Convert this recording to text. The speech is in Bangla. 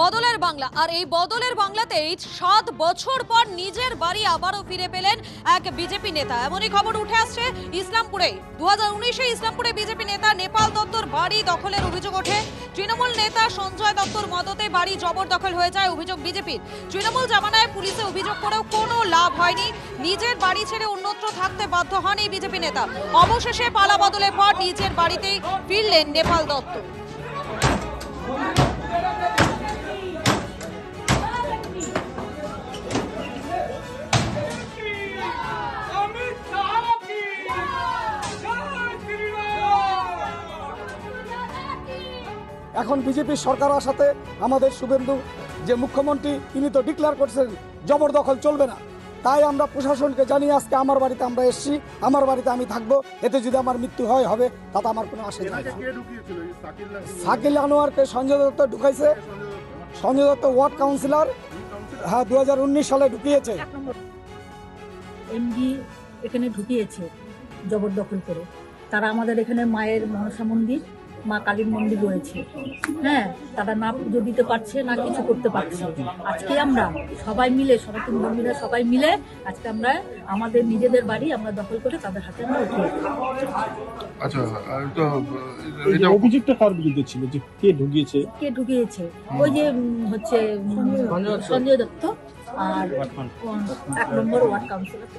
বদলের বাংলা আর এই বদলের বাংলাতেই 7 বছর পর নিজের বাড়ি আবারও ফিরে পেলেন এক বিজেপি নেতা। এমনই খবর উঠে আসছে ইসলামপুরে। 2019-এ ইসলামপুরে বিজেপি নেতা নেপাল দত্তর বাড়ি দখলের অভিযোগ ওঠে। তৃণমূল নেতা সঞ্জয় দত্তর মদতে বাড়ি জবরদখল হয়ে যায়, অভিযোগ বিজেপির। তৃণমূল জামানায় পুলিশে অভিযোগ করেও কোনো লাভ হয়নি। নিজের বাড়ি ছেড়ে অন্যত্র থাকতে বাধ্য হন এই বিজেপি নেতা। অবশেষে পালা বদলের পর নিজের বাড়িতেই ফিরলেন নেপাল দত্ত। এখন বিজেপির সরকার আসাতে আমাদের শুভেন্দু যে মুখ্যমন্ত্রী তিনি তো ডিক্লেয়ার করছেন জবরদখল চলবে না। তাই আমরা প্রশাসনকে জানিয়ে আজকে আমার বাড়িতে আমরা এসেছি, আমার বাড়িতে আমি থাকবো। এতে যদি আমার মৃত্যু হবে তাতে আমার কোনো আসে যায় না। শাকিল আনোয়ারকে সঞ্জয় দত্ত ঢুকাইছে। সঞ্জয় দত্ত ওয়ার্ড কাউন্সিলর, হ্যাঁ, 2019 সালে ঢুকিয়েছে। এমডি এখানে ঢুকিয়েছে জবরদখল করে। তারা আমাদের এখানে মায়ের মনসা মন্দির, মা কালীর মন্দির রয়েছে। হ্যাঁ, তারা না পুজো দিতে পারছে, না কিছু করতে পারছে। আজকে আমরা সবাই মিলে, সনাতন ধর্মীরা সবাই মিলে আজকে আমরা আমাদের নিজেদের বাড়ি আমরা দখল করে তাদের হাতে আমরা উঠিয়ে দিই। আচ্ছা, এটা অভিযোগটা কার বিরুদ্ধে ছিল, যে কে ঢুকিয়েছে? ওই যে হচ্ছে সঞ্জয় দত্ত আর 1 নম্বর ওয়ার্ড কাউন্সিলর।